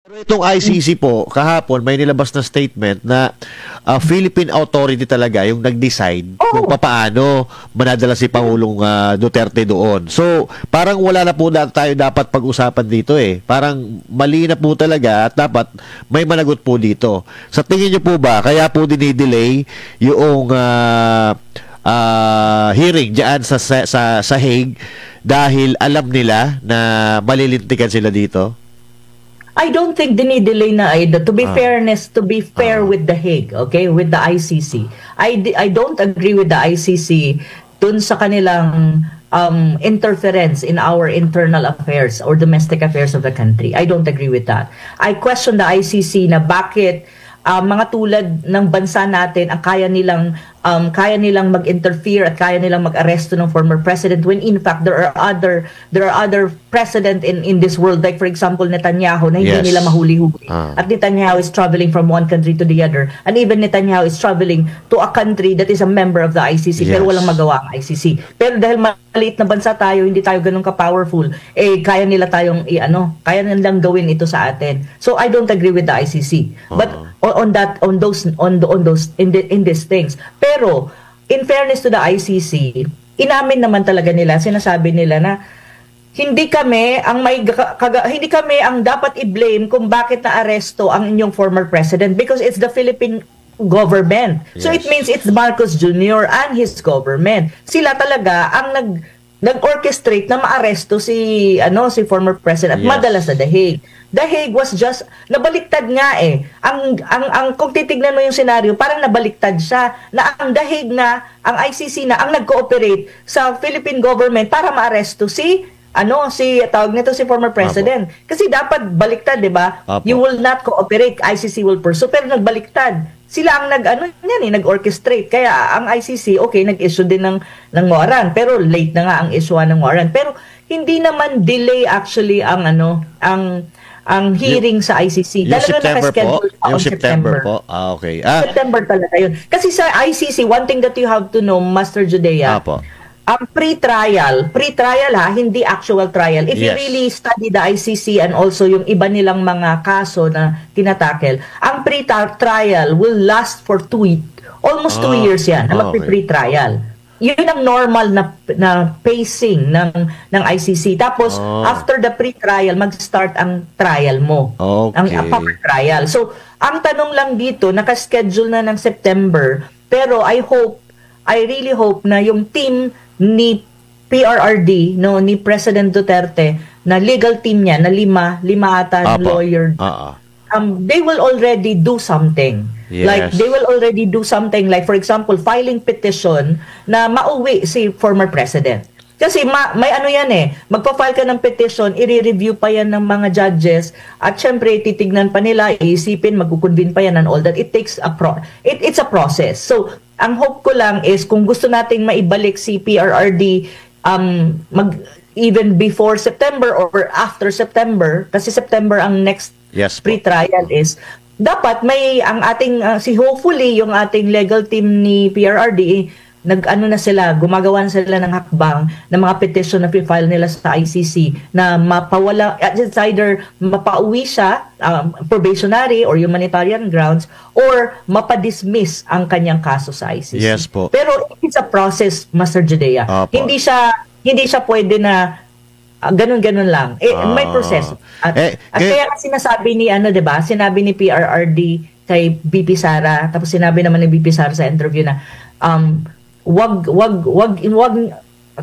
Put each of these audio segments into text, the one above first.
Pero itong ICC po, kahapon may nilabas na statement na Philippine authority talaga yung nag-decide kung Oh, papaano manadala si Pangulong Duterte doon. So, parang wala na po tayo dapat pag-usapan dito eh. Parang mali na po talaga at dapat may managot po dito. Sa tingin niyo po ba, kaya po dinidelay yung hearing diyan sa Hague dahil alam nila na malilintikan sila dito? I don't think dinidelay na Aida. To be Ah. fairness, to be fair with the Hague, okay, with the ICC. I don't agree with the ICC dun sa kanilang interference in our internal affairs or domestic affairs of the country. I don't agree with that. I question the ICC na bakit mga tulad ng bansa natin ang kaya nilang mag-interfere at kaya nilang mag-aresto ng former president when in fact there are other president in this world, like for example Netanyahu, na hindi Yes. nila mahuli-huli. Ah. At Netanyahu is traveling from one country to the other, and even Netanyahu is traveling to a country that is a member of the ICC pero Yes. walang magawa ang ICC. Pero dahil maliit na bansa tayo, hindi tayo ganun ka-powerful, kaya nilang gawin ito sa atin. So I don't agree with the ICC. But on these things. Pero in fairness to the ICC, inamin naman talaga nila, sinasabi nila na hindi kami ang dapat i-blame kung bakit na-aresto ang inyong former president because it's the Philippine government. So it Yes. means it's Marcos Jr. and his government. Sila talaga ang nag-orchestrate na maaresto si former president at Yes. madala sa The Hague. The Hague was just nabaliktad nga eh. Ang kung titignan mo yung senaryo, parang nabaliktad siya na ang The Hague na, ang ICC na ang nag-cooperate sa Philippine government para maaresto si tawag nito si former president. Kasi dapat baliktad, 'di ba? Apo. You will not cooperate, ICC will pursue. Pero nagbaliktad. Sila ang nag-orchestrate. Kaya ang ICC, okay, nag-issue din ng warrant, pero late na nga ang issue ng warrant. Pero hindi naman delay actually ang hearing sa ICC. Yung Talaga September po? naka-schedule pa Yung on September po? Okay. September talaga yun. Kasi sa ICC, one thing that you have to know, Master Judea, Apo. ang pre-trial ha, hindi actual trial. If you Yes. really study the ICC and also yung iba nilang mga kaso na tinatakel, ang pre-trial will last for almost 2 years yan na okay. magpe-pre-trial. Yun ang normal na pacing ng ICC. Tapos, after the pre-trial, mag-start ang trial mo. Okay. Ang proper trial. So, ang tanong lang dito, nakaschedule na ng September, pero I really hope na yung team ni PRRD, ni President Duterte, na legal team niya, na lima ata Apo. lawyer, they will already do something. Yes. Like, they will already do something like, for example, filing petition na mauwi si former president. Kasi may yan magpa-file ka ng petition, i-review pa yan ng mga judges, at syempre, titignan pa nila, iisipin, magkukonvene pa yan and all that. It takes it's a process. So, ang hope ko lang is, kung gusto nating maibalik si PRRD, even before September or after September, kasi September ang next Yes po. pre-trial is, dapat hopefully yung ating legal team ni PRRD, gumagawa na sila ng hakbang ng mga petition na file nila sa ICC na mapawala, it's either mapauwi siya, probationary or humanitarian grounds, or mapadismiss ang kanyang kaso sa ICC. Yes po. Pero it's a process, Master Judea. Opo. Hindi siya pwede na ganun-ganun lang. May proseso. At kaya nga sinasabi ni sinabi ni PRRD kay BP Sara, tapos sinabi naman ni BP Sara sa interview na wag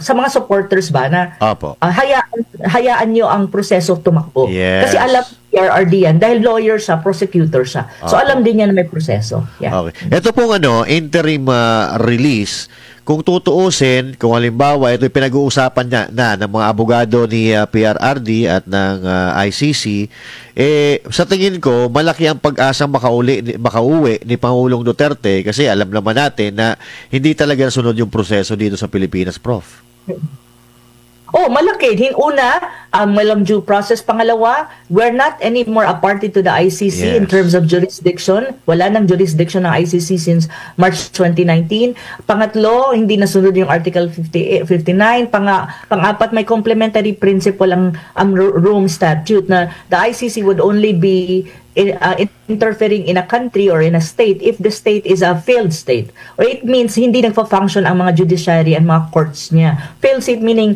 sa mga supporters ba na Apo. hayaan niyo ang proseso tumakbo. Yes. Kasi alam PRRD yan, dahil lawyer siya, prosecutor siya. So alam din niya na may proseso. Yeah. Okay. Ito pong interim release, kung tutuusin, kung halimbawa ito pinag-uusapan na ng mga abogado ni PRRD at ng ICC, sa tingin ko malaki ang pag-asang makauwi ni Pangulong Duterte kasi alam naman natin na hindi talaga sunod yung proseso dito sa Pilipinas, Prof. Oh, malaki. Una, walang due process. Pangalawa, we're not anymore a party to the ICC in Yes. terms of jurisdiction. Wala nang jurisdiction ng ICC since March 2019. Pangatlo, hindi nasunod yung Article 59. Pang-apat, may complementary principle ang Rome Statute na the ICC would only be interfering in a country or in a state if the state is a failed state. Or it means hindi nagpa-function ang mga judiciary and mga courts niya. Failed state meaning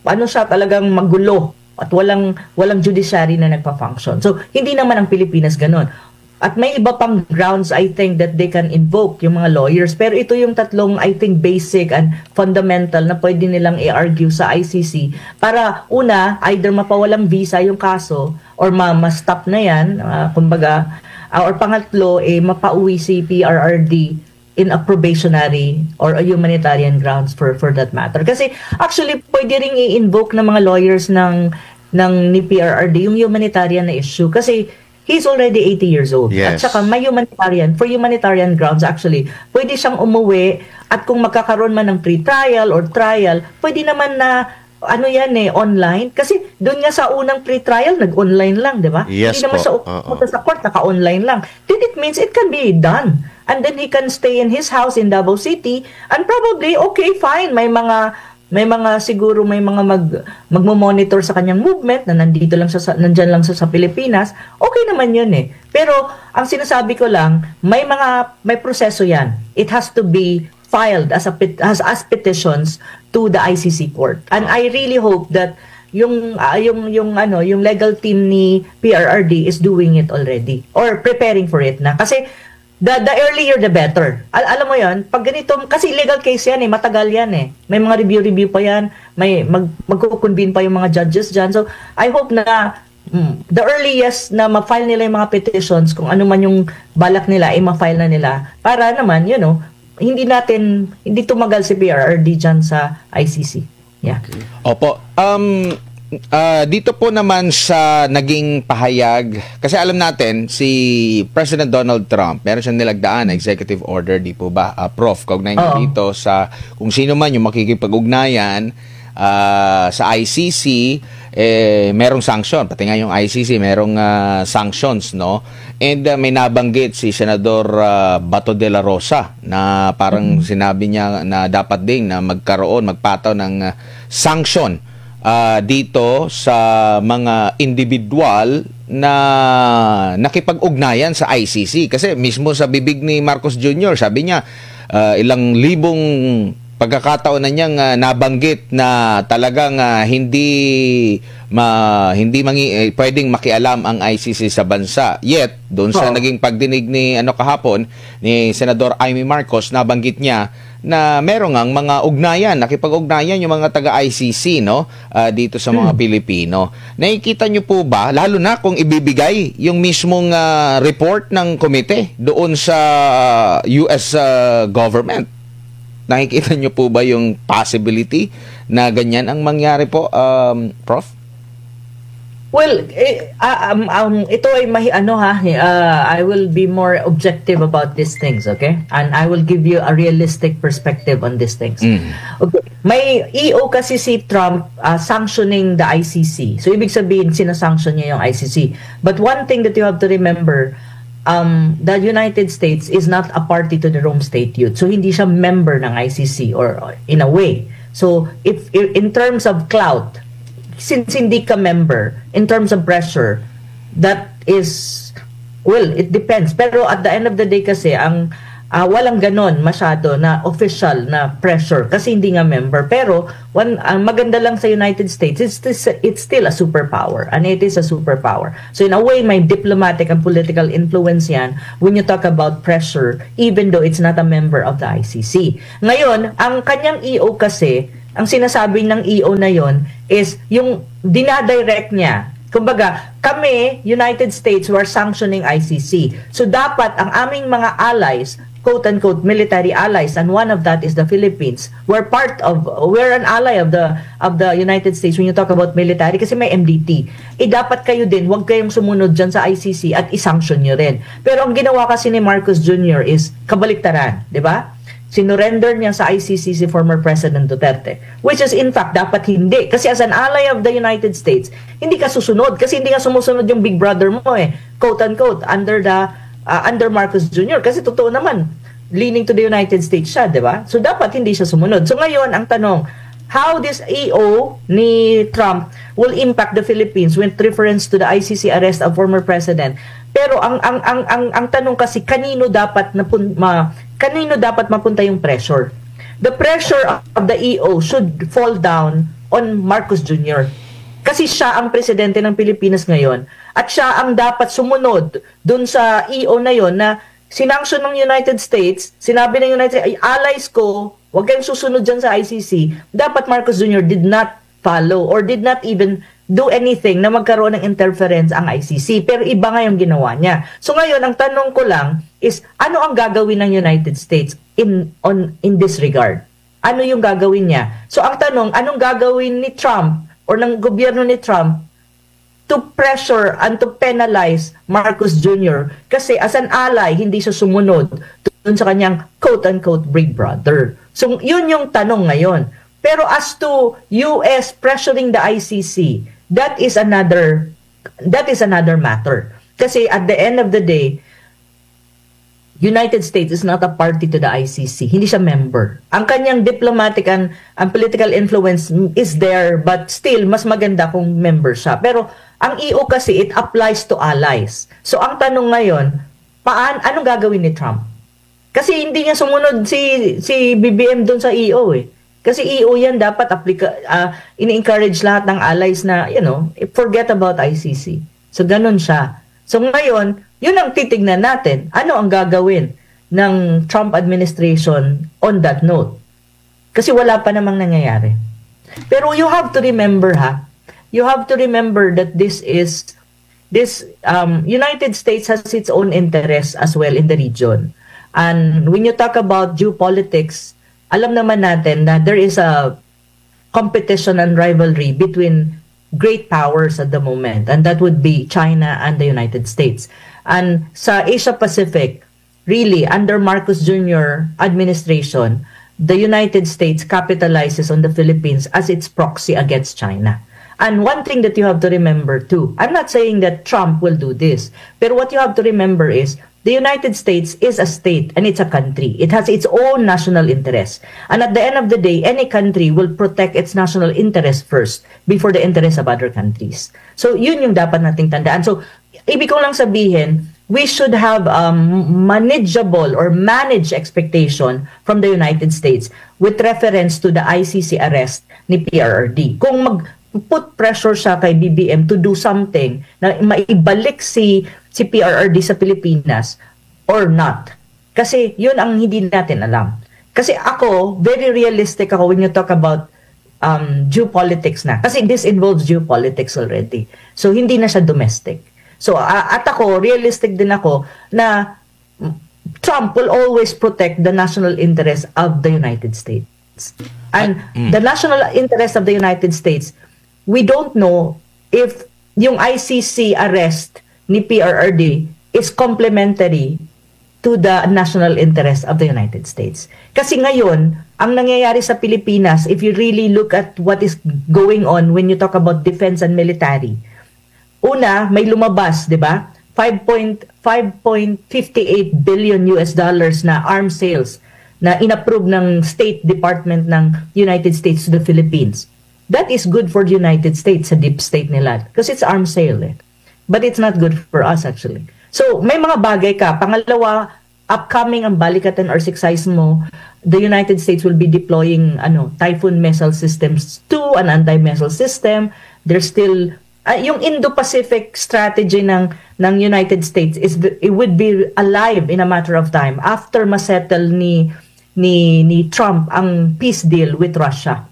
siya talagang magulo at walang judiciary na nagpa-function. So, hindi naman ang Pilipinas ganun. At may iba pang grounds, I think, that they can invoke yung mga lawyers. Pero ito yung tatlong, I think, basic and fundamental na pwede nilang i-argue sa ICC para, una, either mapawalang visa yung kaso or ma-stop na yan, kumbaga, or pangatlo, mapauwi si PRRD in a probationary or a humanitarian grounds for that matter. Kasi, actually, pwede ring i-invoke ng mga lawyers ni PRRD yung humanitarian na issue. Kasi, he's already 80 years old. Yes. At saka may for humanitarian grounds actually, pwede siyang umuwi at kung magkakaroon man ng pre-trial or trial, pwede naman na online. Kasi doon nga sa unang pre-trial, nag-online lang, di ba? Yes Hindi naman po. siya pumunta sa court, naka-online lang. Then it means it can be done. And then he can stay in his house in Davao City and probably, okay, fine, may mga magmo-monitor sa kanyang movement na nandyan lang sa Pilipinas, okay naman yun eh. Pero ang sinasabi ko lang, may proseso yan. It has to be filed as petitions to the ICC court. And I really hope that yung legal team ni PRRD is doing it already or preparing for it na. Kasi the earlier the better. Alam mo 'yon, pag ganito kasi legal case yan matagal yan May mga review pa yan, may magko-convene pa yung mga judges diyan. So I hope na the earliest na ma-file nila yung mga petitions kung ano man yung balak nila ma-file na nila para naman hindi tumagal si PRRD diyan sa ICC. Yeah. Okay. Opo. Dito po naman sa naging pahayag, kasi alam natin si President Donald Trump, meron siyang nilagdaan na executive order, di po ba, Prof? Kaugnay niyo dito sa kung sino man yung makikipag-ugnayan sa ICC, merong sanction. Pati nga yung ICC, merong sanctions, no? And may nabanggit si Senador Bato de la Rosa na parang sinabi niya na dapat ding na magpataw ng sanction dito sa mga individual na nakipag-ugnayan sa ICC. Kasi mismo sa bibig ni Marcos Jr., sabi niya, ilang libong pagkakataon na niyang nabanggit na talagang pwedeng makialam ang ICC sa bansa. Yet, doon sa naging pagdinig ni kahapon ni Senador Amy Marcos, nabanggit niya na merong ang mga ugnayan, nakipag-ugnayan yung mga taga-ICC dito sa mga Pilipino. Nakikita niyo po ba, lalo na kung ibibigay yung mismong report ng komite doon sa US government? Nakikita niyo po ba yung possibility na ganyan ang mangyari po, Prof? Well, ito ay I will be more objective about these things, okay? And I will give you a realistic perspective on these things. Okay. May EO kasi si Trump sanctioning the ICC. So, ibig sabihin, sinasanction niya yung ICC. But one thing that you have to remember, the United States is not a party to the Rome Statute. So, hindi siya member ng ICC or in a way. So, if in terms of clout, since hindi ka member, in terms of pressure, that is, well, it depends. Pero at the end of the day kasi, walang ganon masyado na official na pressure kasi hindi nga member. Pero, maganda lang sa United States, it's still a superpower. And it is a superpower. So in a way, may diplomatic and political influence yan when you talk about pressure, even though it's not a member of the ICC. Ngayon, ang kanyang EO kasi, ang sinasabi ng EO na yon is yung dinadirect niya. Kumbaga, kami, United States, were sanctioning ICC. So, dapat ang aming mga allies, quote-unquote, military allies, and one of that is the Philippines, we're an ally of the United States when you talk about military kasi may MDT. Dapat kayo din, huwag kayong sumunod dyan sa ICC at isanction nyo rin. Pero ang ginawa kasi ni Marcos Jr. is kabaliktaran, di ba? sinurrender niya sa ICC si former President Duterte, which is in fact dapat hindi, kasi as an ally of the United States hindi ka susunod, kasi hindi nga sumusunod yung big brother mo quote unquote, under Marcos Jr. kasi totoo naman leaning to the United States siya, di ba? So dapat hindi siya sumunod. So ngayon ang tanong, how this EO ni Trump will impact the Philippines with reference to the ICC arrest of former president. Pero ang tanong kasi kanino dapat mapunta yung pressure? The pressure of the EO should fall down on Marcos Jr. Kasi siya ang presidente ng Pilipinas ngayon at siya ang dapat sumunod dun sa EO na yon na sinanction ng United States, sinabi ng United States, allies ko, huwag kayong susunod dyan sa ICC. Dapat Marcos Jr. did not follow or did not even do anything na magkaroon ng interference ang ICC. Pero iba nga yung ginawa niya. So ngayon, ang tanong ko lang is, ano ang gagawin ng United States in this regard? Ano yung gagawin niya? So ang tanong, anong gagawin ni Trump or ng gobyerno ni Trump to pressure and to penalize Marcos Jr. Kasi as an ally, hindi siya sumunod dun sa kanyang quote-unquote big brother. So yun yung tanong ngayon. Pero as to US pressuring the ICC, that is another matter. Kasi at the end of the day, United States is not a party to the ICC. Hindi siya member. Ang kanyang diplomatic and political influence is there, but still, mas maganda kung member siya. Pero ang EO kasi, it applies to allies. So ang tanong ngayon, anong gagawin ni Trump? Kasi hindi niya sumunod si BBM doon sa EO Kasi EO yan dapat ini-encourage lahat ng allies na, forget about ICC. So ganun siya. So ngayon, yun ang titignan natin. Ano ang gagawin ng Trump administration on that note? Kasi wala pa namang nangyayari. Pero you have to remember you have to remember that this United States has its own interests as well in the region. And when you talk about geopolitics, alam naman natin na there is a competition and rivalry between great powers at the moment, and that would be China and the United States. And sa Asia Pacific, really, under Marcos Jr. administration, the United States capitalizes on the Philippines as its proxy against China. And one thing that you have to remember too, I'm not saying that Trump will do this, but what you have to remember is the United States is a state and it's a country. It has its own national interests. And at the end of the day, any country will protect its national interest first before the interests of other countries. So yun yung dapat nating tandaan. So ibig ko lang sabihin, we should have manageable or managed expectation from the United States with reference to the ICC arrest ni PRRD. Kung put pressure siya kay BBM to do something na maibalik si PRRD sa Pilipinas or not. Kasi yun ang hindi natin alam. Kasi ako, very realistic ako when you talk about geopolitics na. Kasi this involves geopolitics already. So hindi na siya domestic. So at ako, realistic din ako na Trump will always protect the national interest of the United States. And the national interest of the United States, we don't know if yung ICC arrest ni PRRD is complementary to the national interest of the United States. Kasi ngayon, ang nangyayari sa Pilipinas, if you really look at what is going on when you talk about defense and military, una, may lumabas, di ba? 5.58 billion US dollars na arms sales na inapprove ng State Department ng United States to the Philippines. That is good for the United States, sa deep state nila. Because it's arms sale But it's not good for us actually. So may mga bagay ka. Pangalawa, upcoming ang Balikatan or Siksais mo, the United States will be deploying Typhoon missile systems to an anti-missile system. There's still yung Indo-Pacific strategy ng United States it would be alive in a matter of time after masettle ni Trump ang peace deal with Russia.